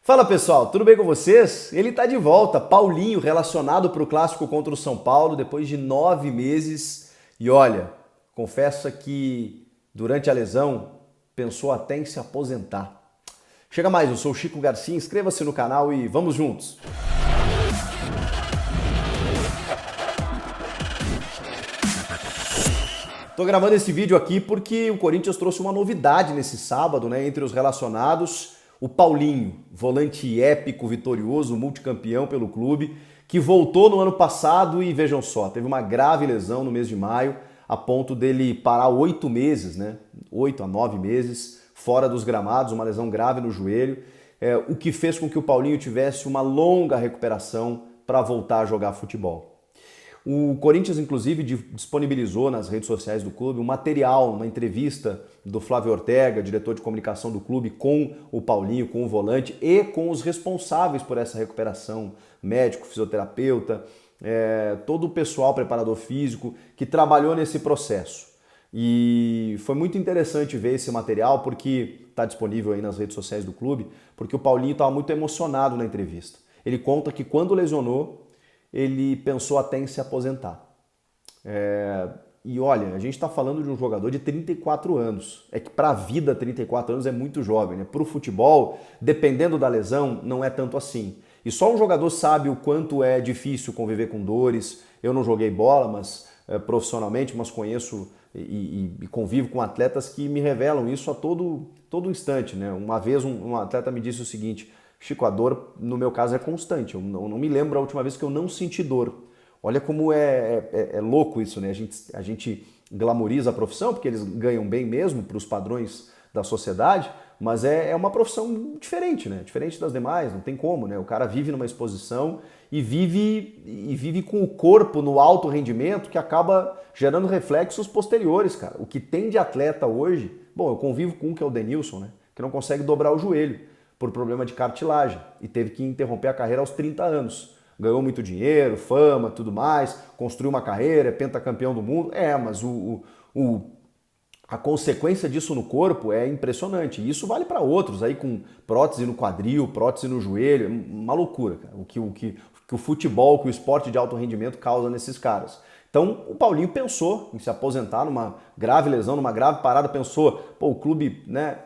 Fala pessoal, tudo bem com vocês? Ele tá de volta, Paulinho, relacionado para o clássico contra o São Paulo depois de 9 meses. E olha, confessa que durante a lesão pensou até em se aposentar. Chega mais, eu sou o Chico Garcia, inscreva-se no canal e vamos juntos! Tô gravando esse vídeo aqui porque o Corinthians trouxe uma novidade nesse sábado, né, entre os relacionados. O Paulinho, volante épico, vitorioso, multicampeão pelo clube, que voltou no ano passado e vejam só, teve uma grave lesão no mês de maio, a ponto dele parar 8 meses, né? 8 a 9 meses fora dos gramados, uma lesão grave no joelho, o que fez com que o Paulinho tivesse uma longa recuperação para voltar a jogar futebol. O Corinthians, inclusive, disponibilizou nas redes sociais do clube um material, uma entrevista do Flávio Ortega, diretor de comunicação do clube, com o Paulinho, com o volante e com os responsáveis por essa recuperação, médico, fisioterapeuta, todo o pessoal, preparador físico, que trabalhou nesse processo. E foi muito interessante ver esse material, porque está disponível aí nas redes sociais do clube, porque o Paulinho estava muito emocionado na entrevista. Ele conta que quando lesionou, ele pensou até em se aposentar. E olha, a gente está falando de um jogador de 34 anos. É que para a vida 34 anos é muito jovem, né? Para o futebol, dependendo da lesão, não é tanto assim. E só um jogador sabe o quanto é difícil conviver com dores. Eu não joguei bola, mas profissionalmente, mas conheço e convivo com atletas que me revelam isso a todo instante, né? Uma vez um atleta me disse o seguinte: Chico, a dor no meu caso é constante, eu não me lembro a última vez que eu não senti dor. Olha como é louco isso, né? A gente glamoriza a profissão, porque eles ganham bem mesmo para os padrões da sociedade, mas é uma profissão diferente, né? Diferente das demais, não tem como, né? O cara vive numa exposição e vive com o corpo no alto rendimento que acaba gerando reflexos posteriores, cara. O que tem de atleta hoje, bom, eu convivo com um que é o Denilson, né? Que não consegue dobrar o joelho por problema de cartilagem e teve que interromper a carreira aos 30 anos. Ganhou muito dinheiro, fama, tudo mais, construiu uma carreira, é pentacampeão do mundo. Mas a consequência disso no corpo é impressionante. E isso vale para outros, aí com prótese no quadril, prótese no joelho, uma loucura, cara. O que o futebol, que o esporte de alto rendimento causa nesses caras. Então o Paulinho pensou em se aposentar numa grave lesão, numa grave parada, pensou, pô, o clube, né,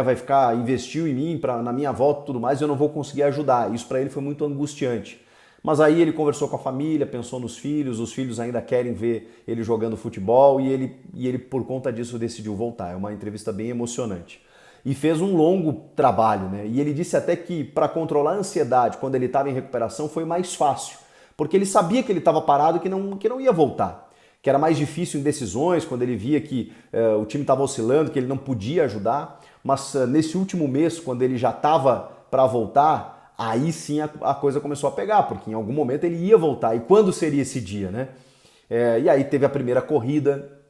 vai investiu em mim, na minha volta e tudo mais, e eu não vou conseguir ajudar. Isso para ele foi muito angustiante. Mas aí ele conversou com a família, pensou nos filhos, os filhos ainda querem ver ele jogando futebol e ele por conta disso decidiu voltar. É uma entrevista bem emocionante. E fez um longo trabalho, né? E ele disse até que para controlar a ansiedade quando ele estava em recuperação foi mais fácil, porque ele sabia que ele estava parado e que não ia voltar. Que era mais difícil em decisões, quando ele via que o time estava oscilando, que ele não podia ajudar, mas nesse último mês, quando ele já estava para voltar, aí sim a coisa começou a pegar, porque em algum momento ele ia voltar, e quando seria esse dia, né? E aí teve a primeira corrida,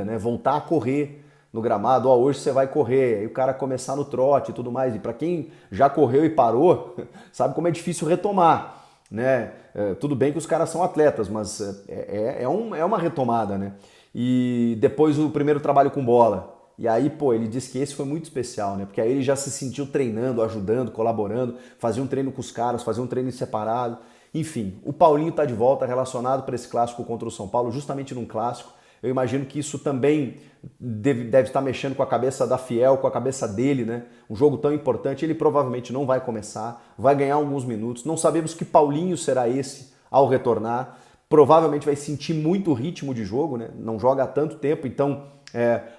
né? Voltar a correr no gramado, hoje você vai correr, aí o cara começar no trote e tudo mais, e para quem já correu e parou, sabe como é difícil retomar. Né? Tudo bem que os caras são atletas, mas é uma retomada, né? E depois o primeiro trabalho com bola. E aí, pô, ele disse que esse foi muito especial, né? Porque aí ele já se sentiu treinando, ajudando, colaborando, fazia um treino com os caras, fazia um treino separado. Enfim, o Paulinho tá de volta relacionado para esse clássico contra o São Paulo, justamente num clássico. Eu imagino que isso também deve estar mexendo com a cabeça da Fiel, com a cabeça dele, né? Um jogo tão importante, ele provavelmente não vai começar, vai ganhar alguns minutos. Não sabemos que Paulinho será esse ao retornar. Provavelmente vai sentir muito ritmo de jogo, né? Não joga há tanto tempo, então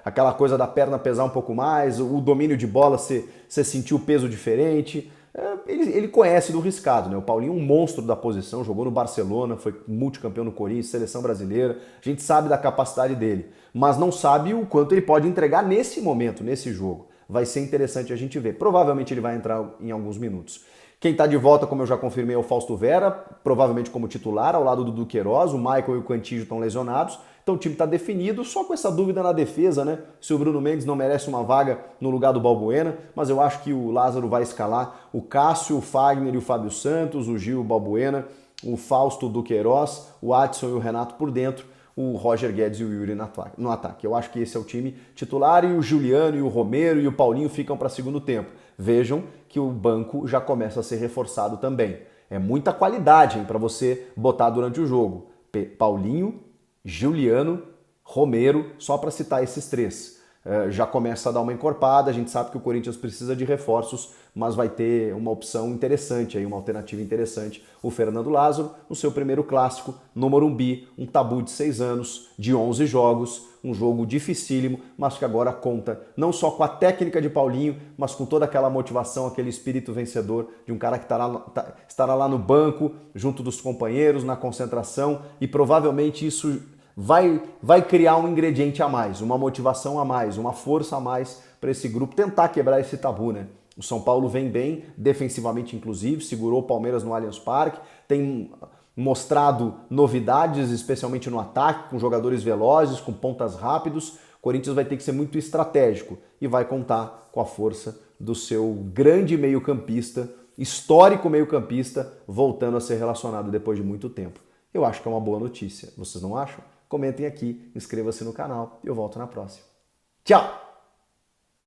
aquela coisa da perna pesar um pouco mais, o domínio de bola, você sentiu o peso diferente. Ele conhece do riscado, né? O Paulinho é um monstro da posição, jogou no Barcelona, foi multicampeão no Corinthians, seleção brasileira. A gente sabe da capacidade dele, mas não sabe o quanto ele pode entregar nesse momento, nesse jogo. Vai ser interessante a gente ver. Provavelmente ele vai entrar em alguns minutos. Quem está de volta, como eu já confirmei, é o Fausto Vera, provavelmente como titular, ao lado do Dudu Queiroz. O Michael e o Cantillo estão lesionados. Então o time está definido, só com essa dúvida na defesa, né? Se o Bruno Mendes não merece uma vaga no lugar do Balbuena, mas eu acho que o Lázaro vai escalar o Cássio, o Fagner e o Fábio Santos, o Gil, o Balbuena, o Fausto, o Duqueiroz, o Adson e o Renato por dentro, o Roger Guedes e o Yuri no ataque. Eu acho que esse é o time titular, e o Juliano e o Romero e o Paulinho ficam para segundo tempo. vejam que o banco já começa a ser reforçado também. É muita qualidade para você botar durante o jogo. Paulinho, Juliano, Romero, só para citar esses três. Já começa a dar uma encorpada, a gente sabe que o Corinthians precisa de reforços, mas vai ter uma opção interessante, aí, uma alternativa interessante. O Fernando Lázaro, no seu primeiro clássico, no Morumbi, um tabu de 6 anos, de 11 jogos, um jogo dificílimo, mas que agora conta não só com a técnica de Paulinho, mas com toda aquela motivação, aquele espírito vencedor de um cara que estará lá no banco, junto dos companheiros, na concentração, e provavelmente isso vai criar um ingrediente a mais, uma motivação a mais, uma força a mais para esse grupo tentar quebrar esse tabu, né? O São Paulo vem bem, defensivamente inclusive, segurou o Palmeiras no Allianz Parque, tem mostrado novidades, especialmente no ataque, com jogadores velozes, com pontas rápidos. O Corinthians vai ter que ser muito estratégico e vai contar com a força do seu grande meio-campista, histórico meio-campista, voltando a ser relacionado depois de muito tempo. Eu acho que é uma boa notícia. Vocês não acham? Comentem aqui, inscreva-se no canal e eu volto na próxima. Tchau!